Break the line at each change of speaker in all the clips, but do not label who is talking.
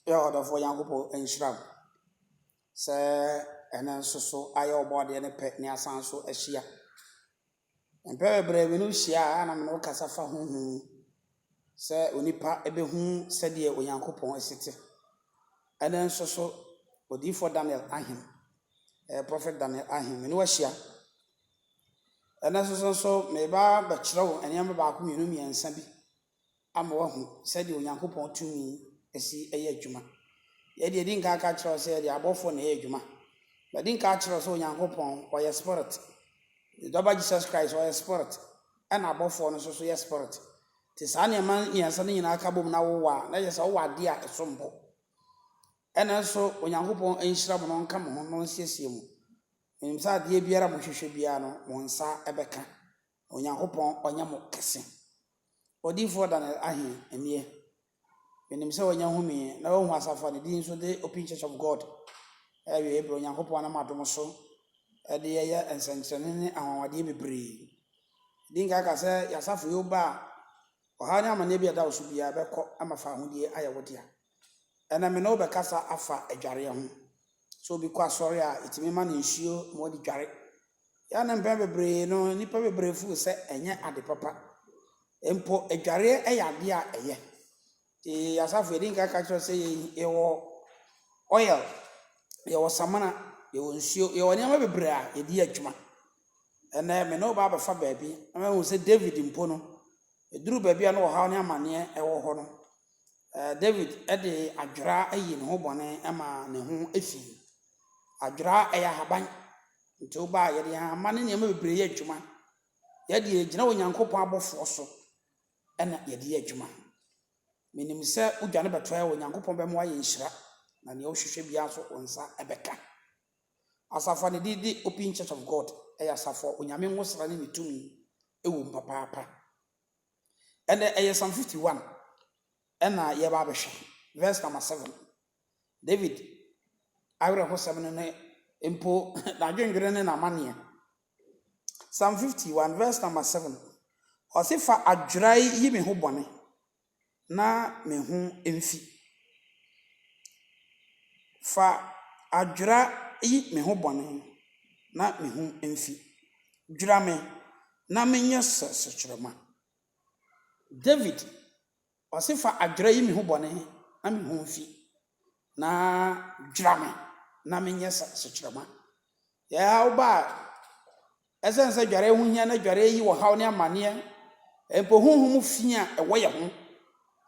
Yo, the for young people in Shrub. Sir, and then so I your body and a pet near San so a shear. And very brave, we know shear, and I'm no casafa home. Sir, Unipa ebe whom said ye o young couple a city. And then so, but for Daniel Ahim, Prophet Daniel Ahim, and was shear. And then so, maybe but slow and yammer back me and Sambi. I'm one said you young couple to me, a see a juma. Yet you didn't catch us, said the above for an ejuma. But didn't catch us on young hopon or your spirit. The double Jesus Christ or your spirit, and above for an associate spirit. Tis any man in something in our cabum now, that is all dear a sumbo. And also when young hopon ain't shrub on come on, non sees him. Inside the Biara Mushibiano, one sa ebeka, on young hopon or yamo kissing. Or default than I hear, and ye. When himself and young women, no one has a funny deans with the open church of God. Every April, young hope on a matomoso, a dear and sending our dear brave. Dinka say, Yasafu you bar, or how am a neighbor that should be a beco, I'm a found dear Ayawatia. And I'm an over casa afa a jarian. So because sorry, it's me man in shoe, more the jarret. Yan and baby brave, no, nipper brave fool set and yet at the papa. Empo a jarret a yadia a ye. The Asafu Dinka catcher say, you oil. You was samana, you will show you never be bra, a dear juma. And then me no baba for baby, and I will say David in Pono. A drew baby, I know how near mania, a war David, Eddie, a dra a yin hobone, Emma, Nehu, Effie. A dra a haban, to buy a money never be juma. Yet, you know, young couple for and a dear juma. Meaning, sir, who can never try when young couple be more in shra. Na the ocean should be also on sa ebeka. As a funny did open church of God, Ayasafo, when Yamin was running to me, papa. And the Psalm 51, and Yababash, verse number 7. David, I will have 7 and impo, Nigerian Gren and Amania. Psalm 51, verse number 7. Or if I dry ye me hobone, na me hum enfi. Fa adwra yi me ho bone na me hu emfi dwra me na menye sekyerema. David osifa adwra yi me ho bone na me hu emfi na dwra me na menye sekyerema. Ya oba esense dware hu hia na dware yi wo haw ne amane empo huhum fia e wo ye ho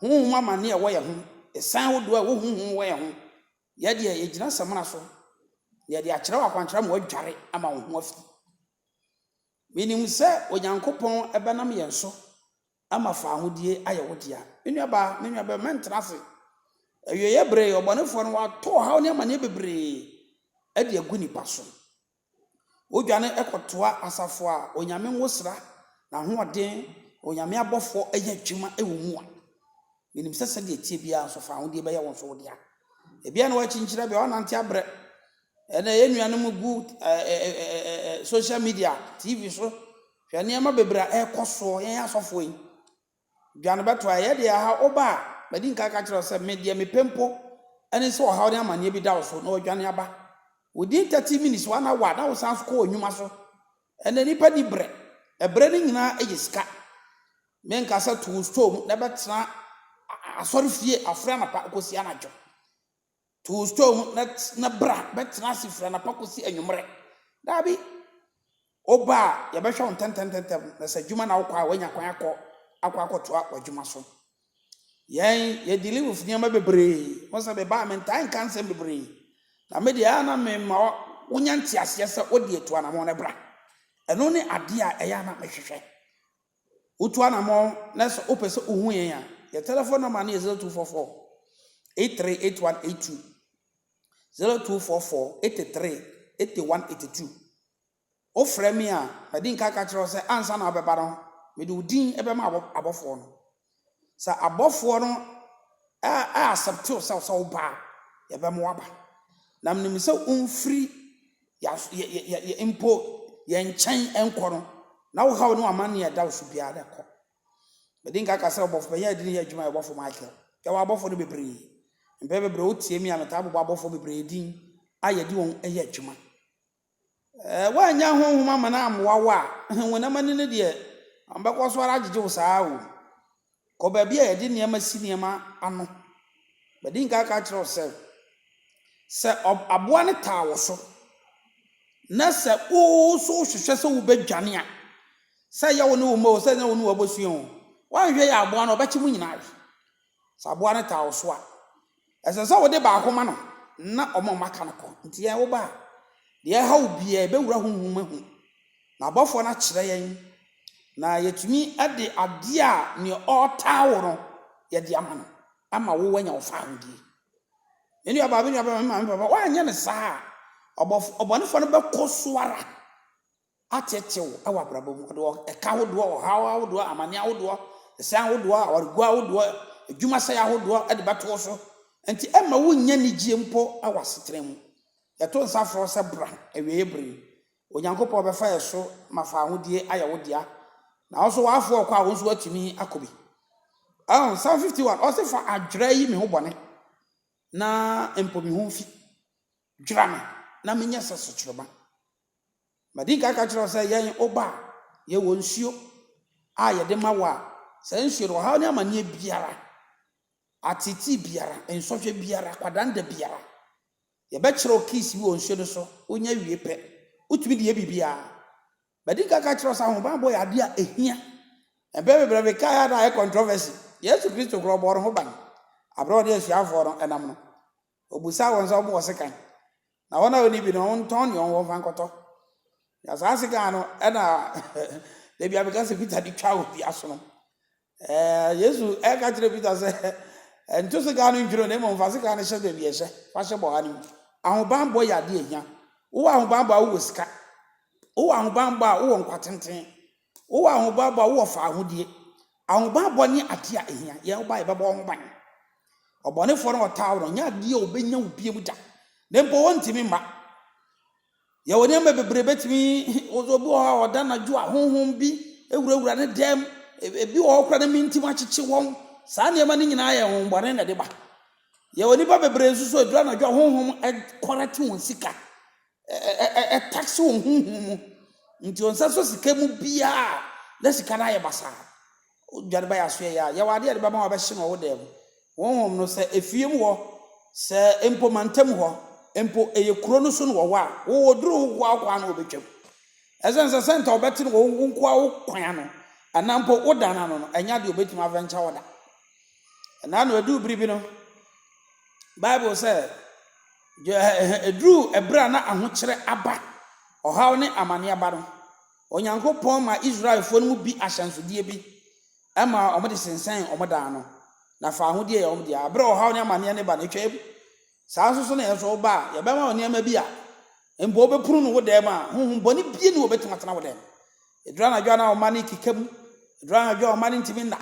huhum amane e wo ye ho esan wo do a wo huhum wo ye ho. Yadi ye gina samana so yadi akyerɛ wakwankyerɛ ma wadware ama wo ho afi menim sɛ onyankopɔn ɛbɛnam yɛn so ama fa ahodie ayɛ wodia menuaba mentra se awie bre ɔbɔnefoɔ no wato haw ne amane bebre ade agu nipa so wodwane ɛkɔtoa asafo a onyame nwosra na hoɔden onyame abɔfoɔ ɛyɛ adwuma ɛwɔ mu a menim sɛ sɛ de tie bia so fa ahodie bɛyɛ wɔn so wodia ebia no wachinchira be onante abre ena yenuanom gu social media TV so hwa niam bebra ekoso yen asofo yi dwane beto aye de ha oba badi nka ka kire se media mepempo ene se ohaw ne amane bi dawo so na odwane aba within 30 minutes wana wa na wo san so ko onwuma so ena nipa ni bre ebre ni nyina eyiska menka sa to storm na betena asori fie afra na pa kosi anajo to storm na bra betena sifra na pakosi anwumre dabi oba ya behwa on ten na sa djuma na wo kwa wanya kwan akọ to adwuma so yen ye deliver funiama bebre mo sa be ba mentan cancer bebre na media na me ma wonya ntiase se odi etu anamo na bra eno ne ade a eya na mehwehwe utu anamo na so opese ohu yen a your telephone number na 0244 838182 0244 83 8182 o frame a adi nka ka kire se ansa na obeba no me do din ebema abofo no sa abofo no a accept yourself so ba ebema waba na mnim se umfiri ya impo ye nchan enko no na wo hawo no amane ya dawo so bia da ko me din ka ka se obofo ya di ya adwuma abofo Michael ke wa abofo no bebre Mbebe bre otie mi ameta abobɔ abɔfo bebre din ayedi won eye adwuma. Wanya honhom amana amwa wa wona mane ne de ambekɔ so ara agege wo saa o. Kɔ ba bia yedi niema si niema ano. Badin ka kyerɛ sɛ aboa ne taa wo so na sɛ o so hwehwɛ sɛ wo badwane a sɛ yɛ wo ne wo mo sɛ ne wo ne wo abosua wanhwɛ yɛ aboa no ɔbɛkye mu nyinaa. Sɛ aboa ne taa wo so a ɛsɛ sɛ wo de baako ma no na ɔmo maka no kɔ. Nti yɛn wo ba deɛ ha wo bia ebewura honhom ahu na abɔfo na kyerɛ yɛn na yɛtumi ade ade a ne ɔtaa wo no yɛde ama no ama wo wanya wo fa hodie. Eni aba ma papa wanyɛ ne saa ɔbɔnefo no bɛkɔ so ara atetew awa brabo mu do ɛka hodoɔ ɔhaw hodoɔ amane hodoɔ ɛsan hodoɔ awaregu hodoɔ adwuma sɛ hodoɔ ɛde bɛto so. Enti ɛma wo nya ne gie mpo awa setre mu. Yɛto nsafro sɛ bra awie bere onyankopɔ bɛfa yɛ so ma fa hodie ayɛ wo dia na wo so wafo ɔkɔ a wo so atumi akɔbi. Psalm 51 ɔse fa adwera yi me ho bɔne na empo me ho fi dwera me na menyɛ sɛ sokyereba. Madi ka kyerɛ sɛ yɛn oba yɛ wɔ nsuo a yɛde ma wa sɛ nsuo no ha ne amane biara atiti biara ensɔhwɛ biara kwadanda biara yɛbɛkyerɛ okisi bi wɔ nsuo no so onya wie pɛ utumi de bibia. Madi ka kyerɛ sɛ ho ba bɔ yɛ ade a ehia ɛbɛbebrɛ ka ya da controversy Yesu Kristo kro bɔro ho ban abro de asuafo no enam no obusa won so bo sekan na wona oni bi no won ne won fan kɔtɔ ya sa sekan no na de bia beka se Peter di twa obi aso no Yesu ka kyerɛ Peter sɛ ento sekan no ndwiro na mo fa sekan no hyɛ de bi ɛhyɛ fa hyɛ bɔ ha ni ahoban bɔ ya de ehia wo ahoban bɔ a wo sika wo ahoban bɔ a wo nkwatenten wo ahoban bɔ a wo fa ahodie ahoban bɔ ne ade a ehia yɛ wo ba yɛbɛbɔ ho ban. Ɔbɔnefo no ɔtaw no nya de obenya obie mu da ne mpo wontimi mma yɛ woni ama bebre betimi ozo bi ho ɔda na dwo a honhom bi ewurawura ne dem ebi wo kora ne mintim akyekye wɔn saa ne ma ne nyinaa yɛ honbɔne na de ba yɛ woni ba bebre suso edura na dwo honhom kɔrate wɔn sika tax wɔn honhom mu nti onsa so sika mu bia na sika na yɛ basa dware ba yɛ aso yɛ yɛ wade de ba ma wɔbɛhye no wo dem honhom no sɛ efiem wɔ sɛ empo mantam hɔ empo eye kuro no so no wɔ a wo duru ho akwa na obetwam ɛsen sɛ senta obɛte no wo nko a wo kwan no anampo wo dana no enya de obetuma aventure woda na no adu biribi no Bible sɛ eduru ebra na ahokyere aba ɔhaw ne amane aba no onyankopɔn ma Israelfo no mu bi ahyɛnsodie bi ama ɔmo de sensan ɔmo dan no na fa ahodie yɛ ɔmo de abra ɔhaw ne amane ne ba ne twam saa so na yɛ so ba yɛ bɛma oniema bi a embo obepuru no wo dem a honhom bɔne bie ne obetuma tena wo dem edura na dwa na ɔma ne kikam edura na dwa ɔma ne ntimi nda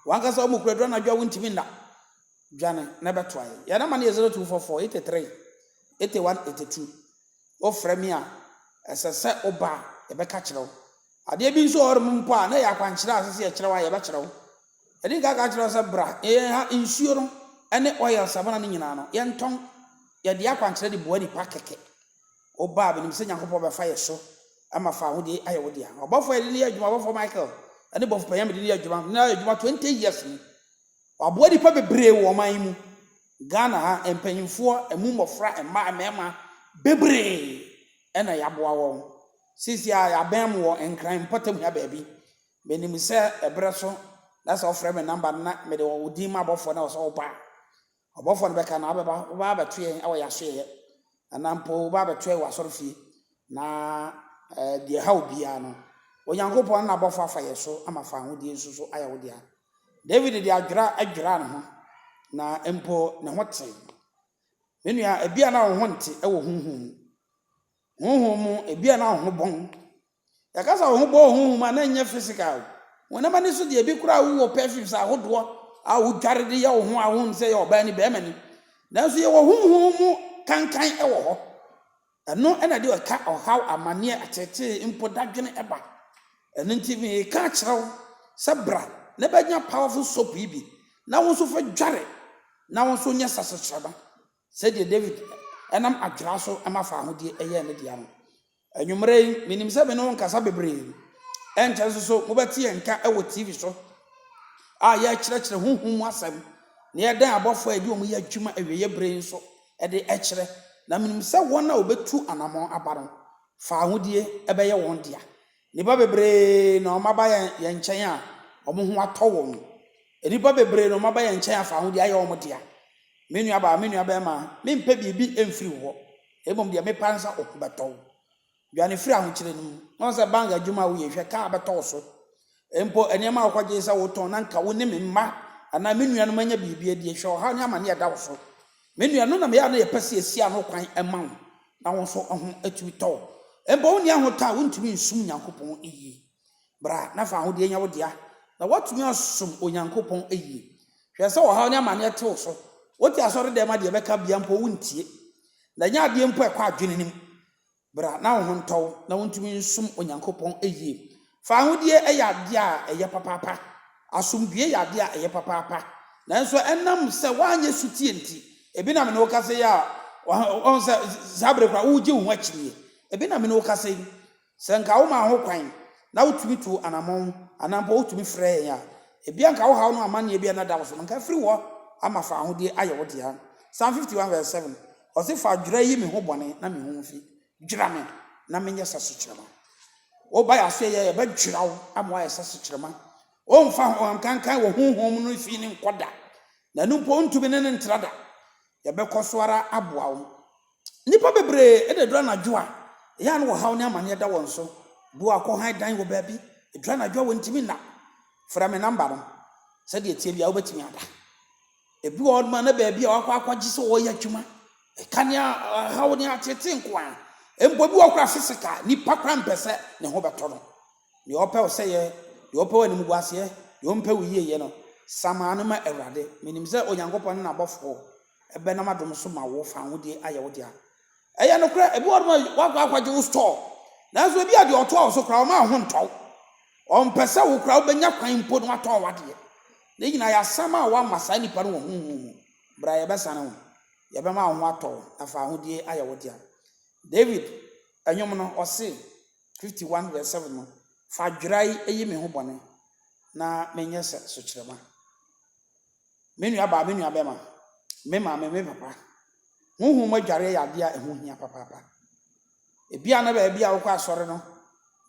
wankasa ɔmo kura edura na dwa wo ntimi nda dwane na bɛtoa yɛ na ma ne 0244 83 81 82 ofrɛ mi a ɛsɛ sɛ oba yɛbɛka kyerɛw ade bi nso ɔrem mpo a na yɛ akwankyerɛ asese yɛ kyerɛw a yɛbɛkyerɛw ɛdi ka kyerɛw sɛ bra ha nsuo no ɛne oil sabana ne nyinaa no yɛntɔn yɛde akwankyerɛ de boa nipa kɛkɛ oba benim sɛ Nyankopɔn bɛfa yɛ so ama fa ho de ayɛ wo de a ɔbɔfo yɛ de adwuma ɔbɔfo Michael ɛne bɔfo panyam de adwuma na adwuma 20 years ni waboa nipa bebree wɔ man mu Ghana ha empanyimfoɔ emu mmɔfra ɛma mɛma bebree ɛna yaboa wɔn sisi a yabɛn mu wɔ nkran mpɔtam ya baabi benim sɛ ɛbrɛ so na sɛ ɔfrɛ me number na me de wo din ma bɔfo na ɔsɛ ɔba ɔbɔfo no bɛka na abɛba wo ba bɛto yɛn awɔ yasoyɛ anampo wo ba bɛto yɛn wasɔre fie na deɛ ha obia no onyankopɔn na bɔfo afa yɛ so ama fa ho die nso so ayɛ wo dia David de adwira ne ho na empo ne ho te menua ebia na wo ho nte ɛwɔ honhom mu ebia na wo ho bɔn yakasa wo ho bɔ honhom ma na nyɛ physical wona ma ne so de ebi kura wo perfumes ahodoɔ a wo dware de yɛ wo ho a wo nsɛ yɛ ɔba ni bɛɛma ni nanso yɛ wo honhom mu kankan ɛwɔ hɔ ɛno ɛna de ɔka ɔhaw amane atete mpo dadwene ɛba ɛno nti me ka kyerɛw sɛ bra na bɛnya powerful soap yi bi na wo so fa dware na won so nya sasekyereba said David enam adwira so emafa ahode eye ne dia no anwumre minim se be no nkasa bebre enche so mobati enka ewo TV so ya kyerɛkyerɛ honhom asɛm na yɛdan abɔfo adi omu yɛ adwuma awieye brain so de ɛkyerɛ na minim sɛ wɔn a obetu anamɔ aba no fa ahodie ɛbɛyɛ wɔn dia nipa bebre na ɔmaba yɛ nkyɛn a ɔmo ho atɔ wɔn nipa bebre na ɔmaba yɛ nkyɛn a fa ahodie ayɛ wɔn dia menua ba ma mempɛ biribi emfiri hɔ ebom deɛ mepa nsa ɔkubɛtɔ duane firi ahokyerɛ nim na sɛ bank adwuma wo yɛ hwɛ ka abɛtɔ so empo enema akwaje sa woton na nka wo ne memma ana menua no manya bibia die hwe o ha ne amane yɛda wo so menua no na me ya no yɛpɛse esia no kwan ɛma wo na wo so ho atu tɔ empo wo ne ahota wo ntumi nsum nyankopɔn eyi bra na fa ho de nya wo dia na watumi asum onyankopɔn eyi hwɛ sɛ wo ha ne amane ɛte wo so woti asɔre de ma de bɛka bia mpo wo ntie na nya ade mpo ɛkɔ adwene nim bra na wo ho ntɔ na wo ntumi nsum onyankopɔn eyi fa ahodie ade a eye papapa asomdue ade a eye papapa nanso enam se wanye sutie nti ebi na me no kase ya on se zabre kwa uje wo akire ebi na me no kase se nka wo ma ho kwan na wotumi tu anamon anampo wotumi frɛ ya ebi anka wo ha no amane ebi na da wo so nka firi wo ama fa ahodie aye wo de ha Psalm 51 verse 7 ɔse fa dwira yi me ho bɔne na me ho mfi dwira me na me nyɛ sasokyerema oba ya so ye ba dwirawo amwa ya sasekyerema o mfa ho kankan wo honhom no fi ni nkoda na numpo ntumi ne ntrada ye be kosoara aboa wo nipa bebre e de dura na dwo a ya no wo haw ne amane da won so bu akɔ dan wo ba bi e dura na dwo wo ntimi na fra me number no se de tie bia wo betimi ada e bi wo ma na ba bi a wakɔ akɔgye se wo ya dwuma e kania haw ne atete nkoa empo bi wakura physical ni pakra mpese ne ho beto no ne opɛ wo sɛ ye de opɛ wani muguase ye de ompɛ wo yie no samane ma awurade minim sɛ onyankopɔn na abɔfo ebe na madom so ma wo fa hodie ayɛ wo dia ɛyɛ no kra ebi wɔn wakɔ akɔgye wo store nanso ebi ade ɔtɔ wo so kra wo ma ho ntɔw ɔmpɛsɛ wo kra wo benya kwan mpo no atɔ wade ne nyina ya sama wa masa nipa no wo hu bra ye bɛsane wo ye bɛma wo ho atɔ afa hodie ayɛ wo dia David anyom no ɔse 51 verse 7 no fa dwrai eyi me ho bɔne na menyɛ sɛ sokyerema menua ba menua bɛma me ma me papa honhom adware yɛ ade a ɛho hia papa ebia na ba bia wo kɔ asɔre no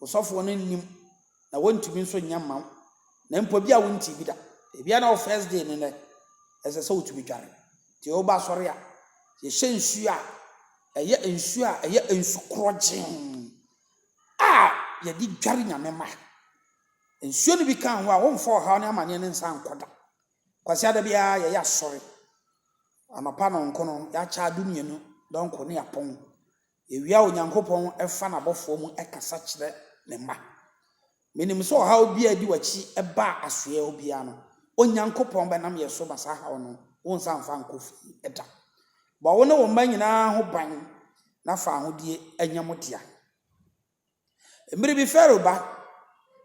osɔfo no nim na wontumi nso nya mam na mpo bia wonti bi da ebia na wo first day ne ne ɛsɛ sɛ wotumi dware ti wo ba asɔre a ye hyɛ nsu a ɛyɛ nsu a ɛyɛ nsu krɔgyen a yɛdi dware nyame ma nsu no bi kan ho a wonfɔ ɔhaw ne amane ne nsa nkɔda kwasi ada bia yɛyɛ asɔre anɔpa no nkono ya cha adumienu donko ne yapon ewia onyankopɔn ɛfa na bɔfo mu ɛkasa kyerɛ ne ma menim so ɔhaw bia di wachi ɛba asoɛ obia no onyankopɔn bɛnam yɛ so basa haw no wonsa mfa nkofi ɛda ba wo ne wo mba nyinaa ho ban na fa ahodie anyamodia mmiri bi fero ba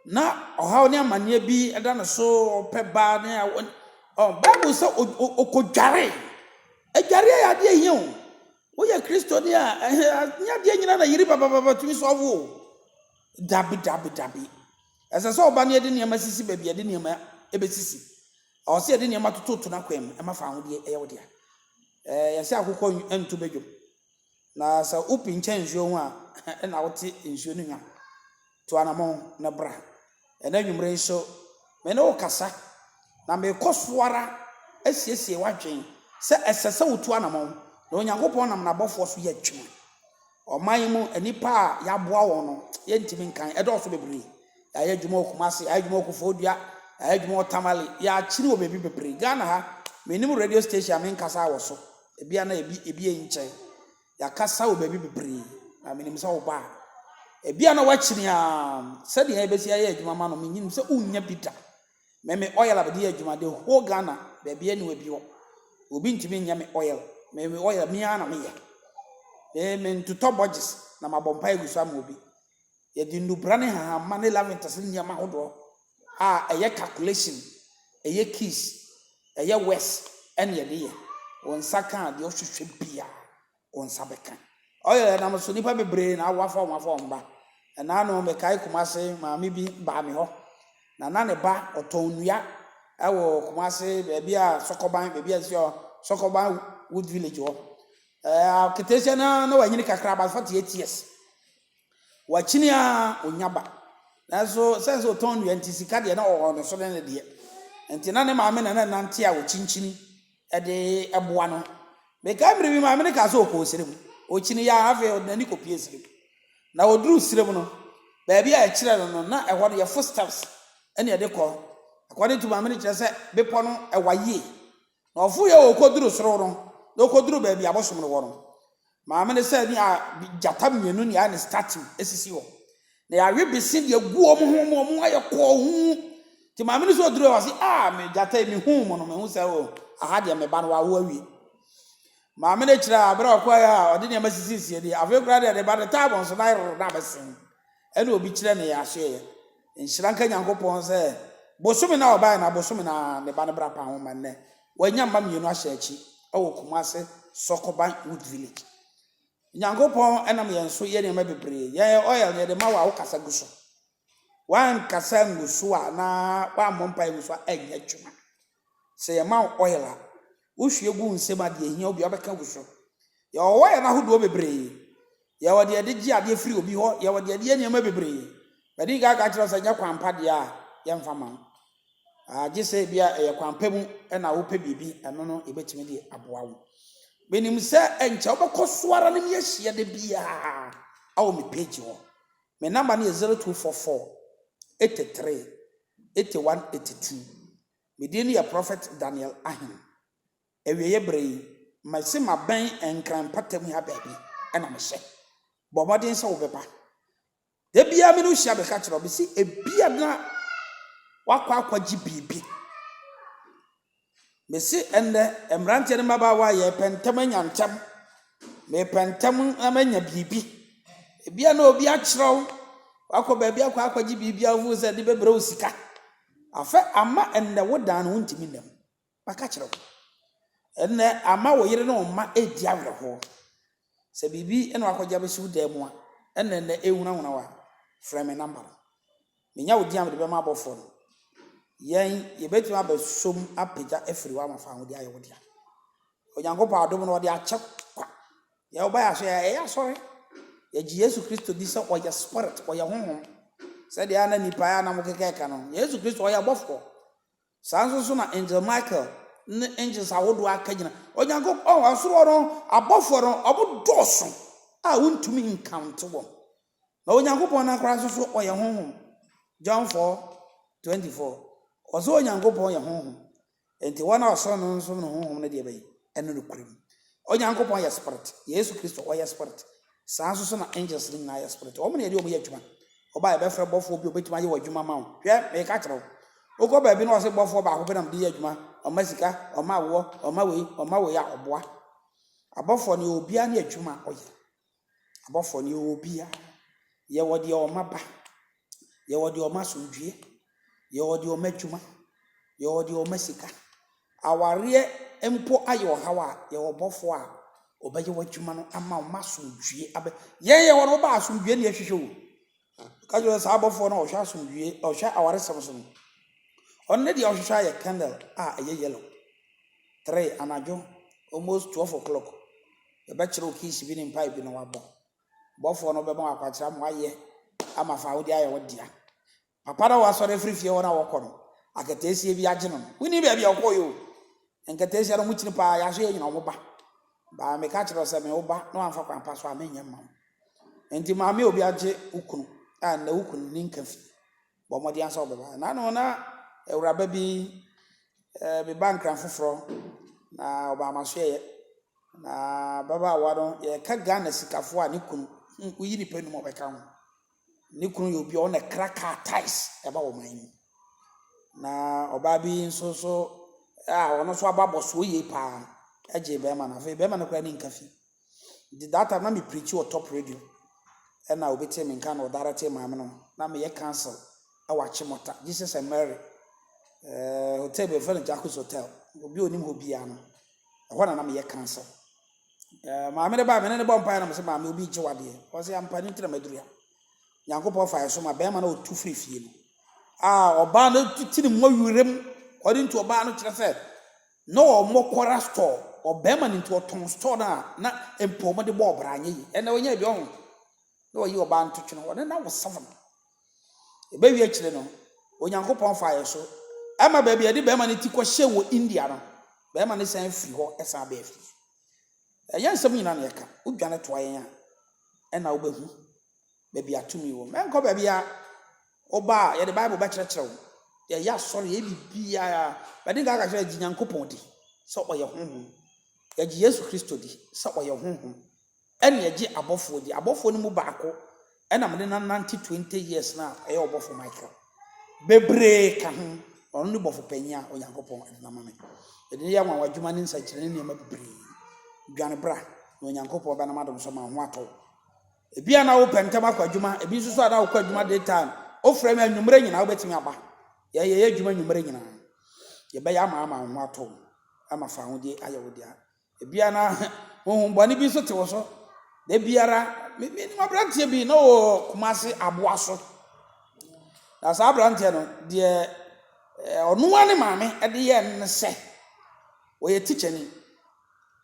na ɔhaw ne amane bi ɛda no so ɔpɛ ba ne Bible sɛ okodware adware ya ade ehia o wo yɛ kristo ne a nya de nyina na yiri baba tumi so ɔwo dabi ɛsɛ sɛ ɔba ne de nneɛma sisi ba bia de nneɛma ebesisi ɔsɛ de nneɛma tototo na kwam ɛma fa ahodie ɛyɛ wo dia yɛsɛ akokɔ ntu bedwom na sɛ upi nkyɛn nsuo ho a na wote nsuo no nya to anamɔ na bra ɛna nwumre nso me ne wo kasa na me kɔsoara asiesie wadwen sɛ ɛsɛ sɛ wotu anamɔ na onyankopɔn nam na bɔfo so yɛ twuma ɔman mu anipa a yɛaboa wɔn no yɛntimi nkan ɛdɔɔso bebree yɛayɛ adwuma okumase yɛayɛ adwuma okufodua yɛayɛ adwuma otamale yɛakyere wɔ bebi bebree Ghana ha menim radio station me nkasa wɔ so ebia na ebi nkyɛn yakasa wo bebi bebree na menim sɛ wo ba ebia na wakyere a sɛ de yɛbɛsi ayɛ adwuma ma no menim sɛ unnya bita me oil abede adwuma de ho Ghana bebi ani wabi hɔ obi ntimi nya me oil me oil me ana me yɛ me ntuto budgets na mabompa egusu ama obi ye di ndubra ne ha ma ne laventers ne nya ma hodo a ɛyɛ calculation ɛyɛ keys ɛyɛ west ene ye de ye wonsa kan de ohwehwe bia wonsa beka oye na so nipa bebre na awafa mba na no me kai Kumase maame bi ba me ho na ne ba otonua ewo Kumase be bia Sokoban be bia Sokoban Wood Village ho ketesia na wanyini kakra ba 48 years wachini a onyaba na so sense otonua ntisika de na no so ne de enti na ne maame na nante a wo chinchini de eboa no me kai mre bi maame ne ka so ko sirem o chini ya ave nani kopie sirem na oduru sirem no ba bia e kire no na e ho no ye footsteps ene de ko according to maame ne kire se bepo no e waye na ofu ye okoduru soro no na okoduru ba bia bosom no wo no maame ne se ni a jata mienu ni a ne statue esisi ho na ya we besi de guo mo aye ko hu ti maame ne so oduru wa si me jata mi hu mo no me hu se o aha de me ba no wa wo awie maame ne kire abra kwa ya ode ne masisi de ave kra de ba de tabon so na ro na besin ene obi kire ne ya hye nshranka Nyankopon se bosomi na oba na bosomi na ne ba ne bra pa ho manne wanya mma mienu ahye achi owo Kumase Sokoban Wood Village Nyankopon enam ye nso ye ne ma bebre ye oil ne de ma wa wo kasa guso wan kasa nguso a na wa mompa nguso anya twuma se ye ma oil a wo hwie gu nsema de ehia obi obeka guso ye oil na hodo bebre ye wode de gi ade free obi ho ye wode de ne ma bebre badi ga ka kiro se nya kwampa de a ye mfa ma agise bia ye kwampa mu na wo pe bibi eno no ebetime de aboa wo benim se enche obekosoara ne ye hie de bia awo me page ho me number ne 0244 83 81 82 me die ne ye Prophet Daniel Ahin ewiye brei mase maban enkran patam ha baabi na me hye bomodin se wo beba de bia me no hia be ka kiro be si ebia na wakwa gi bibi mesi ende emrante ne maba wa ye pentem nyantem me pentem amanya bibi ebia na obi a kiro wakwa ba bia akwa gi bibi avu se de bebre osika afa ama ende wodan no ntimi nem baka kiro enne ama wo yire no ma edi awre ho se bibi ene wakwa be su da mu a enne ehuna wa frame number menya wo diam de be ma abofo no yen ye betu abasom apagya efiri wa mafa ho de aye wo dia Onyankopon adom no de ache kwa ye oba ya so ya sorry ye ji Yesu Kristo di so oya spirit oya honhom se de ana nipa ya na mo kekeka no Yesu Kristo oya bofo sanso so na Angel Michael ne angels awodo akagina Onyankopon asoro no abofo no obodoso a wontumi encounter wo na Onyankopon na kra so oya honhom John 4:24 ozo Onyankopon ye honhom enti wana oso no nso no honhom na de bayi eno no kurim Onyankopon ye spirit Yesu Kristo oya spirit sanso so na angels ni na ye spirit o me de o ye adwuma oba ye be frɛ bɔfo bi obetuma ye wadwuma ma wo hwɛ me ka kyerɛ wo ba bi na o se bɔfo ba ko be na de ye adwuma o masika o ma wo o ma wo ya oboa abɔfo ne obia ne adwuma oye abɔfo ne obia ye wode o maba ye wode o masodwie ye wode o madwuma ye wode o masika aware empo aye o hawa ye obɔfo a obaye wadwuma no ama o masodwie abe ye wo no ba asodwie ne ahwehwe wo ka jo sa abɔfo na o hwa asodwie o hwa aware samso no onne de o hwa ye candle a ye yellow 3 anajo almost 12 o'clock e ba kire o kiss bi ne pipe bi no wabɔ bɔfo no be ma akwakira mo aye ama fa wo de aye wo dia papa na wasɔre frifie wona wɔkɔ no akatesie bi agye no wini bia bia ɔkɔ enkatesie no mukyini pa ya so yina ɔmo ba me ka kyerɛ sɛ me wo ba na amfa kwampa so amenya ma enti ma me obi agye ukunu a na ukunu ni nkafi bo mɔde ansa ɔbɛba na no na ewuraba bi be bankran foforo na ɔba amasoe na baba wa no ye ka Ghana sikafo a ne kunu uyi ni penu mo bɛka ho ne kunu ye obi ona kraka ties eba wo man na oba bi nso so ono so ababo so ye pa eje be ma na fe be ma na kra ni nkafi di data na me preach o top radio e na obeti me nka na odarate ma me no na me ye cancel awa chimota Jesus and Mary hotel be fele Jacques Hotel obi onim ho bia no ɛhɔ na me yɛ cancel maame ne ba me ne bɔ mpae na me sɛ maame obi gye wade o se ampa ni tira maduria Nyankopɔn fa so ma bɛma na otu firi fie no ɔba na titiri mo wirem ɔde nti ɔba no kyerɛ sɛ no ɔmɔkɔra store ɔbɛma ne nti ɔtɔn store na empɔmɔ de bɔ ɔbra anye yi ɛna onye bi ɔho na ɔyi ɔba nto twene ɔne na wo 7 ebe wie kyerɛ no Onyankopɔn fa so ama baabi ade bɛma ne ti kɔ hye wɔ India no bɛma ne san firi hɔ ɛsan ba afiri ɛyɛ nsɛm nyina na yɛka udwane to ayɛn a ɛna wobɛhu baabi atumi wɔ mɛnkɔ baabi a ɔba yɛde Bible bɛkyerɛkyerɛ wo yɛyɛ asɔre yɛ bibia bɛde nka kyerɛ gye Nyankopɔn di sɛ ɔyɛ honhom yɛgye Yesu Kristo di sɛ ɔyɛ honhom ɛne yɛgye abɔfoɔ di abɔfoɔ no mu baako ɛna mede nanante 20 years na ɛyɛ ɔbɔfo Michael bebree ka ho ɔno ne bɔfo panyin a Onyankopɔn ɛde nama me ɛde yɛ nwa adwuma ne nsakyerɛ ne nneɛma bebree dwane bra na Onyankopɔn bɛnam adom so ma ho atɔ ebia na wo pɛntɛm akɔ adwuma ebi nso so ada wo kɔ adwuma day time ofrɛ me anwumere nyina wo betimi aba yɛ adwuma anwumere nyina yɛbɛyɛ ama ho atɔ ama fa ho die ayɛ wo dia ebia na honhom bɔne bi so te wo so de biara me ni mabrantie bi na o Kumasi aboa so na sa abrantie no de ɔno ane maame de yɛ ne sɛ wɔyɛ teacher ni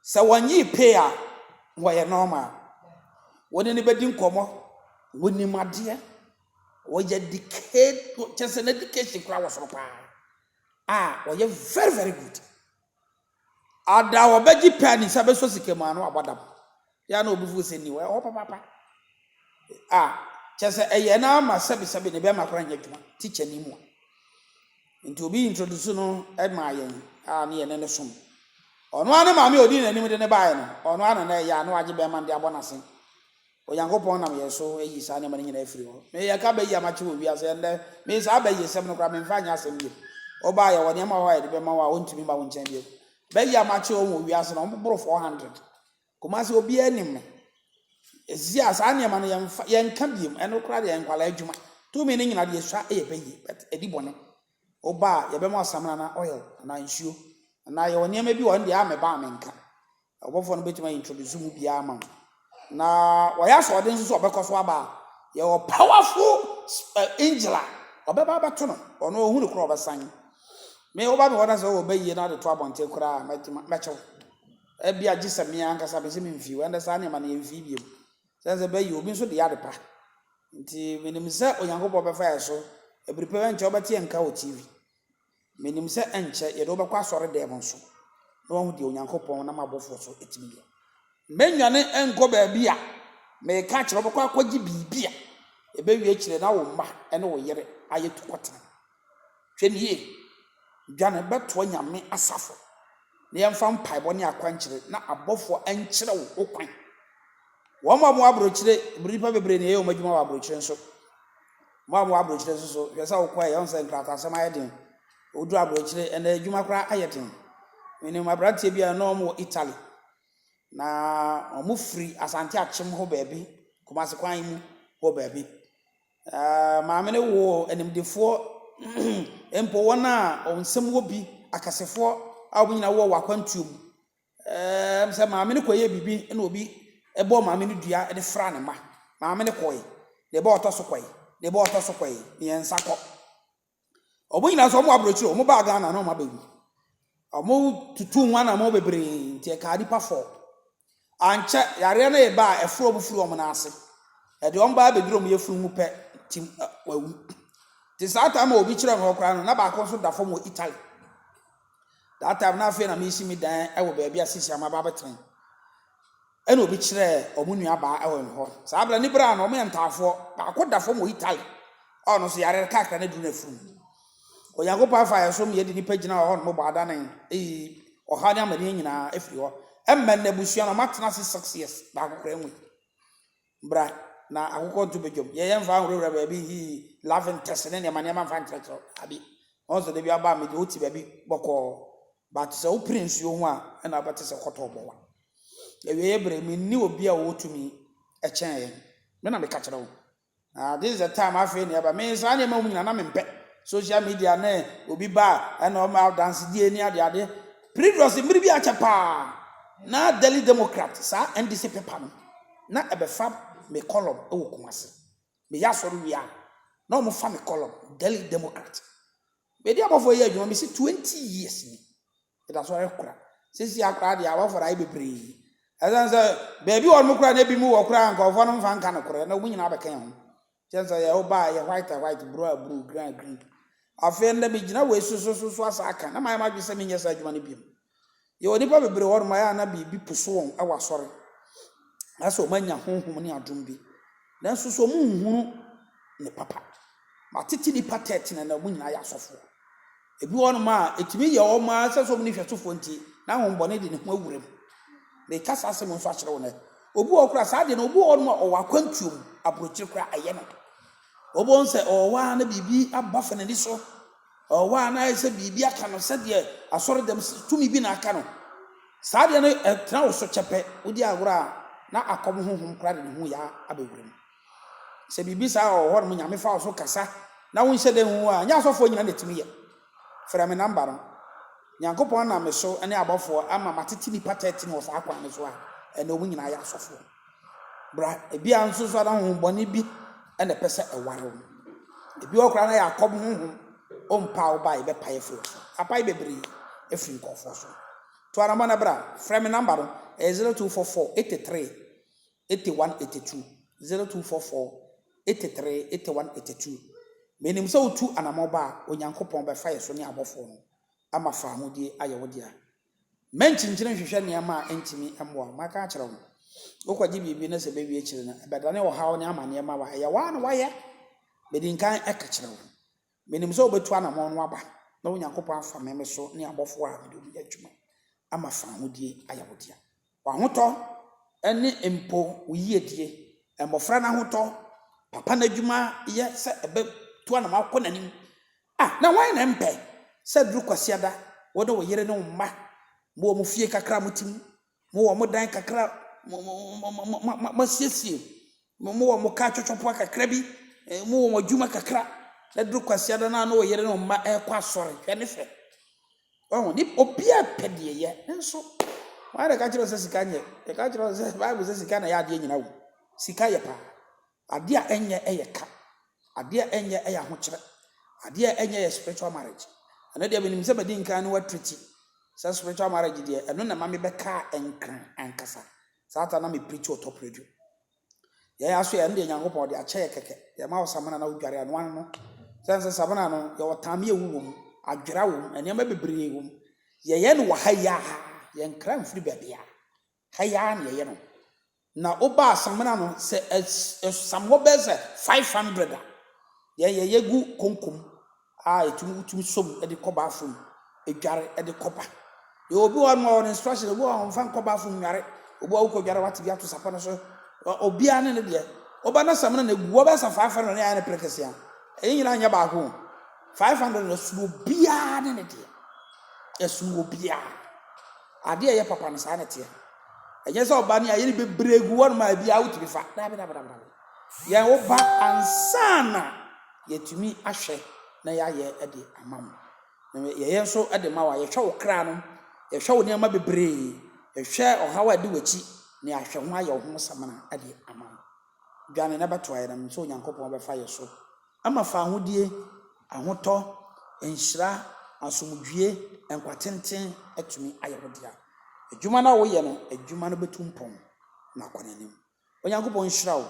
sɛ wɔnyi pay a wɔyɛ normal wɔne ne bɛdi nkɔmɔ wɔni madeɛ wɔyɛ decade kyɛsɛ na education kora wɔ soro paa wɔyɛ very very good ada wɔbɛgye pay ni sɛ bɛso sika mu ano abɔdam ya na obufu sɛ ni wɔ papa kyɛsɛ ɛyɛ na ama sɛbi ne bɛma kora nyɛ dwuma teacher ni mu nti obi introduce no ɛma yɛn ne yɛn ne som ɔno ane maame odi n'anim de ne bae no ɔno ane na ɛyɛ ano agye bɛma de abɔ n'ase Onyankopɔn nam yɛ so ayi saa ne ma ne nyina afiri hɔ me yɛ ka bɛyi amache wɔ wiase ndɛ me saa bɛyi sɛm no kora me mfa nya asɛm yɛ ɔba yɛ wɔ nneɛma hɔ yɛ de bɛma wɔ a ɔntumi ma wo nkyɛn bi bɛyi amache wɔ wiase no ɔmboro 400 Kumasi obi anim no ezia saa nneɛma no yɛnka biem ɛno kora de yɛnkwala adwuma tumi ne nyina de yɛsua ɛyɛ bɛyi ɛdi bɔne ɔba yɛbɛma ɔsamana na oil na nsuo na yɛ wɔ nneɛma bi wɔ ndeɛ ameba amenka ɔbɔfo no betuma introduce mu bia ama na wɔyɛ so ɔde nso so ɔbɛkɔ so aba yɛ wɔ powerful angel a ɔbɛba bɛto no ɔno ohu ne kora ɔbɛsan me ɔba me wɔda sɛ ɔbɛyie na de to abɔnte kora mɛkyɛw ebia gye sɛ me ankasa bɛ sɛ me mfi wɛnda saa nneɛma no yɛmfi biem sɛ bɛyi obi nso de yɛ pa nti menim sɛ Onyankopɔn bɛfa yɛ so ebiripe wɛnkyɛ ɔbɛte yɛnka wɔ TV menim sɛ ɛnkyɛ yɛde ɔbɛkɔ asɔre dɛm nso na wɔn de Onyankopɔn na mabɔfoɔ so etimi yɛ menwane enkɔ baabi a meka kyerɛ ɔbɛkɔ akɔgye biribi a ɛbɛwie kyerɛ na wo mma ɛne wo yere ayɛ tukɔtena hwɛ ne yie dwane bɛtoa Nyame asafo na yɛmfa mpaebɔ ne akwankyerɛ na abɔfoɔ ɛnkyerɛ wo kwan wɔn ma mo abrokyire biripa bebree ne yɛ wɔn adwuma wɔ abrokyire nso mo mo abrokyire nso so hwɛ sɛ wo kɔ yɛ ɔnsa nkratasɛm ayɛ den odu abrokyire ɛna adwuma koraa ayɛ den menim abranteɛ bi a na ɔmo wɔ Italy na ɔmo firi asante akyem hɔ baabi Kumasi kwan mu hɔ baabi maame ne wo animdefoɔ empo wɔn a ɔnsɛm wɔ bi akasefoɔ a wɔn nyina wɔ wakwantuo mu sɛ maame ne kɔyɛ bibi na obi ɛbɔ maame ne dua de fra ne ma maame ne kɔɛ de bɔ ɔtɔ so kɔɛ de bɔ ɔtɔ so kɔɛ yɛn nsa kɔ ɔmo nyina so ɔmo abrokyire ɔmo ba Ghana na ɔmo abɛwu ɔmo tutu nwa na ɔmo bebree nti ɛka nipa fɔ ankyɛ yare na yɛ ba ɛforo ɔmo firi ɔmo n'ase ɛde ɔmo ba abɛduru ɔmo yɛfuru mu pɛ tim wawu te saa time obi kyerɛ ɔmo koraa no na baako nso da fam wɔ Italy that time na afei na me si mi dan ɛwɔ baabi asisi ama ba bɛtɛn ɛna obi kyerɛ ɔmo nua ba ɛwɔ ne hɔ saa abira ne bra na ɔmo yɛ ntaafoɔ baako da fam wɔ Italy ɔno so yare kakra na duru na furu Onyankopɔn afa yɛ so me yɛde nipa gyina hɔ no mo ba adan ɔha ne amane nyinaa afiri hɔ ɛmma na busua no matena 6 years baako kora enwe bra na akokɔ nto bedwom yɛyɛ mfa ahorowura baabi loving test ne nneɛma mfa nkyerɛkyerɛ abi ɔnso de bi aba me de oti baabi bɔkɔ but sɛ wo prince yo ho a ɛna bɛte sɛ kɔtɔ bɔwa ɛwie bre me ni obi a wotumi ɛkyɛn yɛn me na me ka kyerɛ wo this is the time afei ne aba me saa nneɛma mu nyina na me mpɛ social media na obi ba ɛna ɔma dance die ni ade previous mmiri bi akyɛ paa na Daily Democrat sa NDC paper no na ebefa me column e wo Kumasi me ya soro wi a na o mo fa me column Daily Democrat be dia bofo ye adwuma me si 20 years ni it has already kura sisi akra dia abofo rai bebre azanza baby won mo kura na bi mu wo kura nka ofo no mfa nka no kura na wo nyina abeka ho just ya oba ya white blue green afen na me gina we so asa aka na my dwe se me nyesa adwuma no biem ye oni pa bebre wor ma ya na bi puso won e wasore aso manya honhom ne adom bi nanso so mu nhunu ne papa matiti ni patet na mu nyina ya asofo ebi won ma etimi ye o ma se so mu ni hwetofo nti na hombone de ne ho awuram me kasa se mu so akyere won obi okura sa de na obi won ma o wakwantuom abrochire kura aye no obi on se o wa na bibi abafa na ni so o wa na se bibi aka no se de asore dem tumi bi na aka no sa de no tra wo so chepe odi agora na akom honhom kura de ne ho ya abewuram se bibi sa o ho no nyame fa so kasa na won hye de hu a nya asofo nyina na timi ye fra me number no nyankopon na me so ene abofo ama matiti ni patet ni wo sa akwa ne so a ene omu nyina ya asofo bra ebi anso so da honbone bi ene pese eware ebi okra na ya akom honhom o mpa wo ba e be pae fro apai bebre efri nkofo so to arama na bra fra me number no 0244 83 8182 0244 83 8182 menim so tu anamoba onyankopon be fa yeso ne abofo no ama fa hodie ayewodia menchinchin hwehwe ne ama entimi emwa maka akere wo okwaji bibi na se be wie kire na ebedane wo hawo ne ama ne ma wa ye wa na waye bedinkan eka kire wo menim so obetu anamo no aba na onyankopon afa meme so ne abofo a be do adwuma ama fa hodie ayewodia wa hoto ene empo wiedie emofra na hoto papa na adwuma ye se ebe tu anamo akonanim na wan na mpe se dru kwasiada wodo wo yere ne mma mo mo fie kakra mutim mo wo dan kakra mo siesie mo wo ka twotwopo kakra bi mo wo adwuma kakra na dru kwasiada na wo yere ne mma kwa sore hwe ne fe ni obia pedie ye nso wa da ka kiro se sika nye e ka kiro se bible se sika na ya ade nyina wo sika ye pa ade a enye eyeka ade a enye eya ho kire ade a enye ye spiritual marriage ana dia benim se badin kan no watriti sa spiritual marriage dia eno na mame beka enkran ankasa sata na me preach top radio ya aso ya ndi nyankopon de ache keke ya ma osamana na udware ano an no sense sabana no ya wotame ewuwom adwera wom enema bebree wom ye no wahaya ye nkran firi babia haya na ye no na oba asamana no se samwo beze 500 ye yegu konkom etum som e de koba afum edware e de koba ye obi won mo instruction obi won fan koba afum nware obi wa ko dware wati bi ato sapa no so obi ane ne de oba na samna na gu oba sa 500 ne ya ne prekesia e nyina anya ba ko 500 no su obi ane ne de esu obi a ade ye papa no sa ne te enye so oba ne aye be bregu won ma bi a wuti bi fa da ye oba ansana yetumi ahwe na ya ye ede amam ye so ede ma wa ye hwe wo kra no ye hwe wo ne ma bebre ye hwe ohawa de wachi ne ahwe ho aye ho samana ede amam dwane na beto aye na so nyankopon be fa ye so ama fa ahodie ahoto enhira asomdwie enkwatenten atumi aye wodia adwuma na wo ye no adwuma no betumpon na konanim onyankopon nhira wo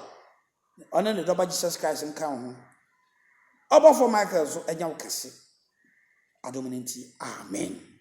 ona ne doba Jesus Christ nka ho Oba for Michael so enya wokase adominanti amen